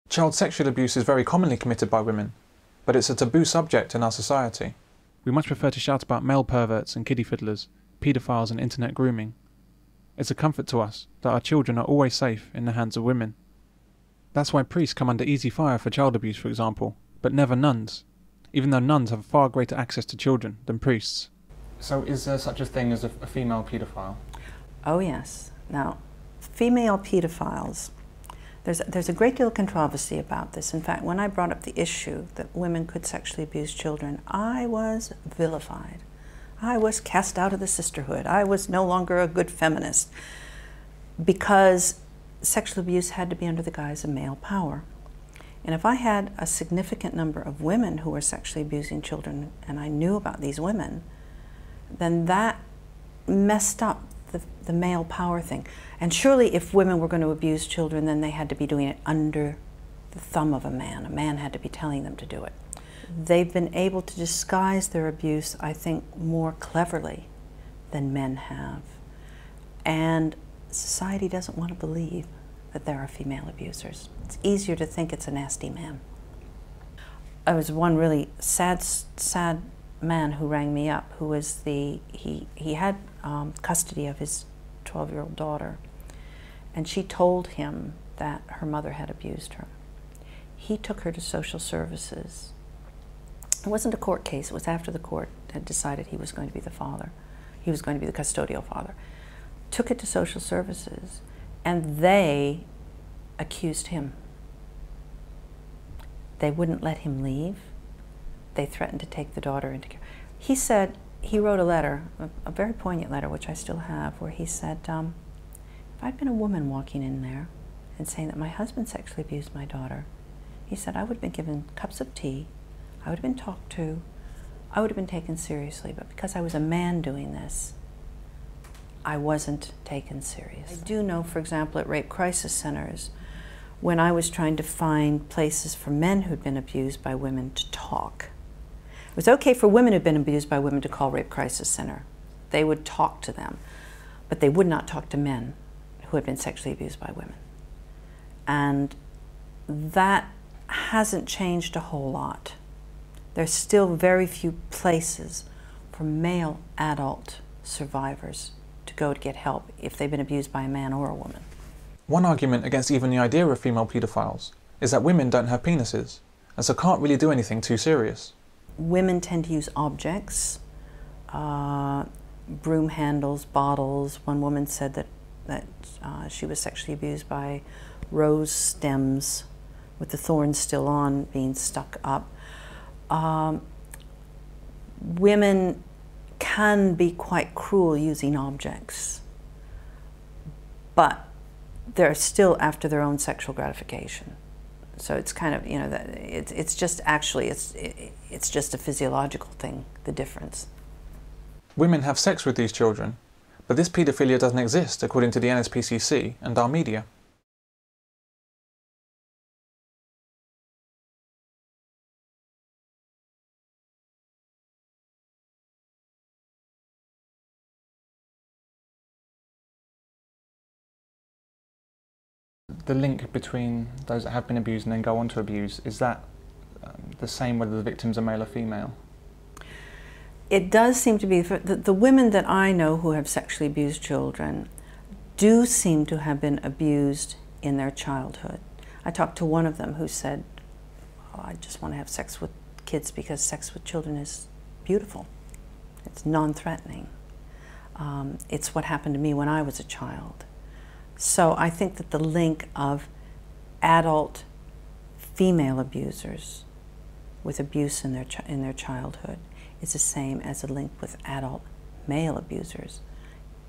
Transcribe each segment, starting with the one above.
Child sexual abuse is very commonly committed by women, but it's a taboo subject in our society. We much prefer to shout about male perverts and kiddie fiddlers, paedophiles and internet grooming. It's a comfort to us that our children are always safe in the hands of women. That's why priests come under easy fire for child abuse, for example, but never nuns, even though nuns have far greater access to children than priests. So is there such a thing as a female paedophile? Oh yes. Now, female pedophiles, there's a great deal of controversy about this. In fact, when I brought up the issue that women could sexually abuse children, I was vilified. I was cast out of the sisterhood. I was no longer a good feminist because sexual abuse had to be under the guise of male power. And if I had a significant number of women who were sexually abusing children and I knew about these women, then that messed up the male power thing. And surely if women were going to abuse children, then they had to be doing it under the thumb of a man. A man had to be telling them to do it. They've been able to disguise their abuse, I think, more cleverly than men have. And society doesn't want to believe that there are female abusers. It's easier to think it's a nasty man. I was one really sad man who rang me up, who was he had custody of his 12-year-old daughter, and she told him that her mother had abused her. He took her to social services. It wasn't a court case, it was after the court had decided he was going to be the father. He was going to be the custodial father. Took it to social services, and they accused him. They wouldn't let him leave. They threatened to take the daughter into care. He said, he wrote a letter, a very poignant letter, which I still have, where he said, if I'd been a woman walking in there and saying that my husband sexually abused my daughter, he said, I would have been given cups of tea, I would have been talked to, I would have been taken seriously, but because I was a man doing this, I wasn't taken seriously. I do know, for example, at rape crisis centers, when I was trying to find places for men who'd been abused by women to talk, it was okay for women who'd been abused by women to call rape crisis center. They would talk to them, but they would not talk to men who had been sexually abused by women. And that hasn't changed a whole lot. There's still very few places for male adult survivors to go to get help if they've been abused by a man or a woman. One argument against even the idea of female paedophiles is that women don't have penises, and so can't really do anything too serious. Women tend to use objects, broom handles, bottles. One woman said that she was sexually abused by rose stems with the thorns still on, being stuck up. Women can be quite cruel using objects, but they're still after their own sexual gratification. So it's kind of, you know, it's just actually, it's just a physiological thing, the difference. Women have sex with these children, but this paedophilia doesn't exist according to the NSPCC and our media. The link between those that have been abused and then go on to abuse, is that the same whether the victims are male or female? It does seem to be, the women that I know who have sexually abused children do seem to have been abused in their childhood. I talked to one of them who said, oh, I just want to have sex with kids because sex with children is beautiful. It's non-threatening. It's what happened to me when I was a child. So I think that the link of adult female abusers with abuse in their childhood is the same as a link with adult male abusers.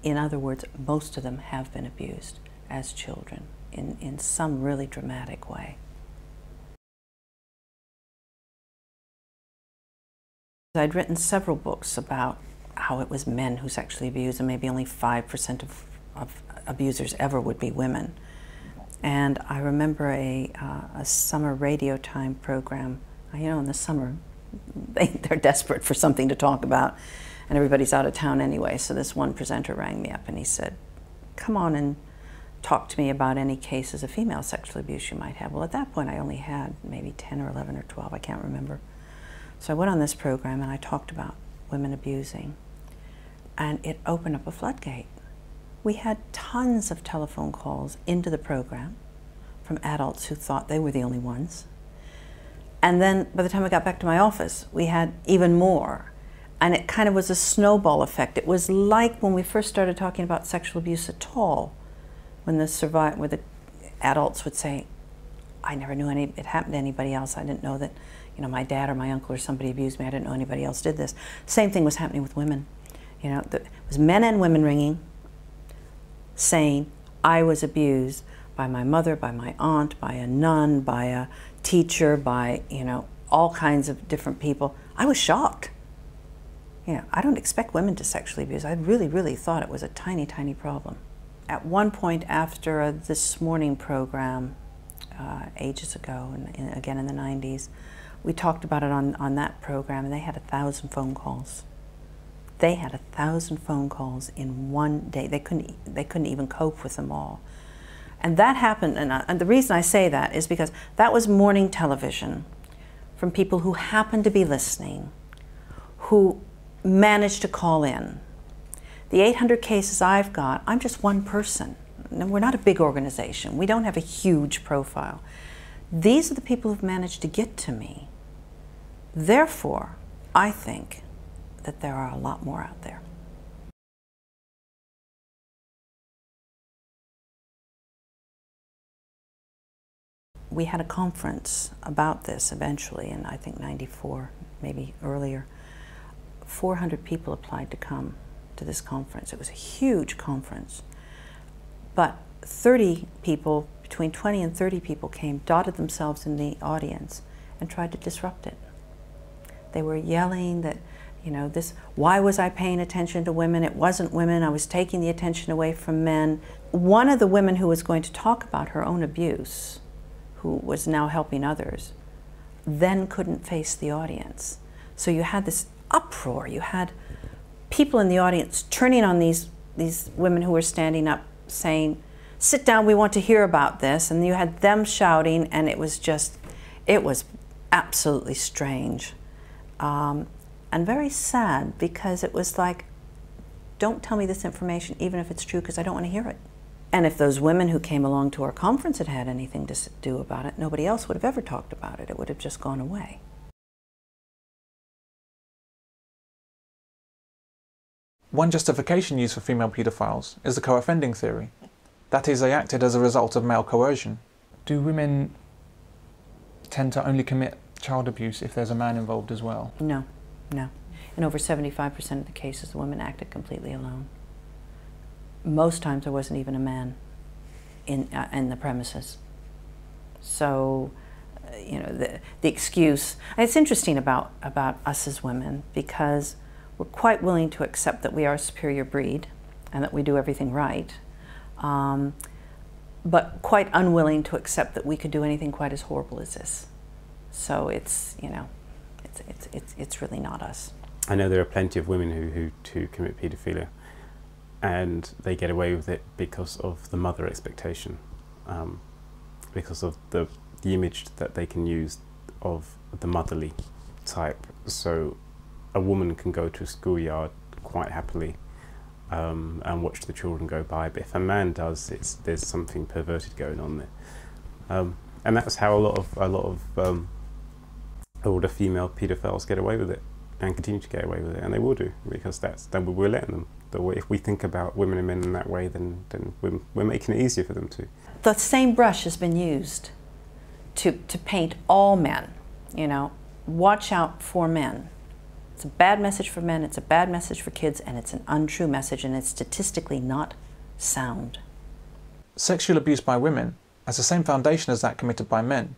In other words, most of them have been abused as children in some really dramatic way. I'd written several books about how it was men who sexually abused, and maybe only 5% of abusers ever would be women. And I remember a summer radio time program. You know, in the summer, they're desperate for something to talk about, and everybody's out of town anyway. So this one presenter rang me up and he said, come on and talk to me about any cases of female sexual abuse you might have. Well, at that point, I only had maybe 10 or 11 or 12, I can't remember. So I went on this program and I talked about women abusing, and it opened up a floodgate. We had tons of telephone calls into the program from adults who thought they were the only ones. And then by the time I got back to my office, we had even more. And it kind of was a snowball effect. It was like when we first started talking about sexual abuse at all, when the adults would say, I never knew it happened to anybody else. I didn't know that, you know, my dad or my uncle or somebody abused me. I didn't know anybody else did this. Same thing was happening with women. You know, it was men and women ringing, saying, I was abused by my mother, by my aunt, by a nun, by a teacher, by, you know, all kinds of different people. I was shocked. You know, I don't expect women to sexually abuse. I really, really thought it was a tiny, tiny problem. At one point after This Morning program, ages ago, and again in the 90s, we talked about it on that program, and they had 1,000 phone calls. They had 1,000 phone calls in one day. They couldn't even cope with them all. And that happened, and the reason I say that is because that was morning television from people who happened to be listening, who managed to call in. The 800 cases I've got, I'm just one person. And we're not a big organization. We don't have a huge profile. These are the people who've managed to get to me. Therefore, I think that there are a lot more out there. We had a conference about this eventually in, I think, 94, maybe earlier. 400 people applied to come to this conference. It was a huge conference. But 30 people, between 20 and 30 people came, dotted themselves in the audience, and tried to disrupt it. They were yelling that, you know, why was I paying attention to women? It wasn't women. I was taking the attention away from men. One of the women who was going to talk about her own abuse, who was now helping others, then couldn't face the audience. So you had this uproar. You had people in the audience turning on these women who were standing up saying, sit down, we want to hear about this. And you had them shouting, and it was absolutely strange. And very sad, because it was like, don't tell me this information, even if it's true, because I don't want to hear it. And if those women who came along to our conference had had anything to do about it, nobody else would have ever talked about it. It would have just gone away. One justification used for female paedophiles is the co-offending theory. That is, they acted as a result of male coercion. Do women tend to only commit child abuse if there's a man involved as well? No, no. In over 75% of the cases, the women acted completely alone. Most times there wasn't even a man in the premises. So, you know, the excuse, and it's interesting about us as women, because we're quite willing to accept that we are a superior breed and that we do everything right, but quite unwilling to accept that we could do anything quite as horrible as this. So it's, you know, it's really not us. I know there are plenty of women who commit paedophilia, and they get away with it because of the mother expectation, because of the image that they can use of the motherly type. So a woman can go to a schoolyard quite happily and watch the children go by, but if a man does, there's something perverted going on there, and that's how a lot of older female paedophiles get away with it and continue to get away with it, and they will do, because we're letting them. If we think about women and men in that way, then we're making it easier for them to. The same brush has been used to paint all men. You know, watch out for men. It's a bad message for men, it's a bad message for kids, and it's an untrue message, and it's statistically not sound. Sexual abuse by women has the same foundation as that committed by men.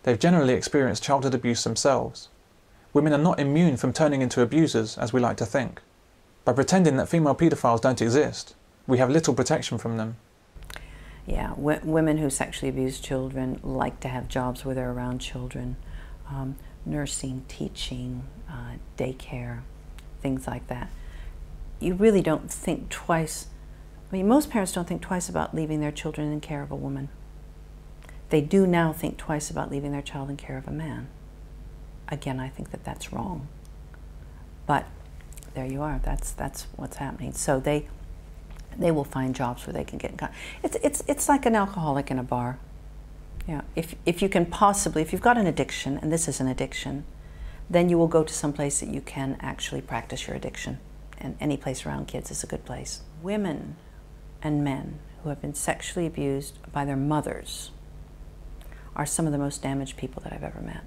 They've generally experienced childhood abuse themselves. Women are not immune from turning into abusers, as we like to think. By pretending that female paedophiles don't exist, we have little protection from them. Yeah, women who sexually abuse children like to have jobs where they're around children. Nursing, teaching, daycare, things like that. You really don't think twice I mean, most parents don't think twice about leaving their children in care of a woman. They do now think twice about leaving their child in care of a man. Again, I think that that's wrong. But there you are. That's what's happening. So they will find jobs where they can get in contact. It's like an alcoholic in a bar. Yeah. If you can possibly, if you've got an addiction, and this is an addiction, then you will go to some place that you can actually practice your addiction. And any place around kids is a good place. Women and men who have been sexually abused by their mothers are some of the most damaged people that I've ever met.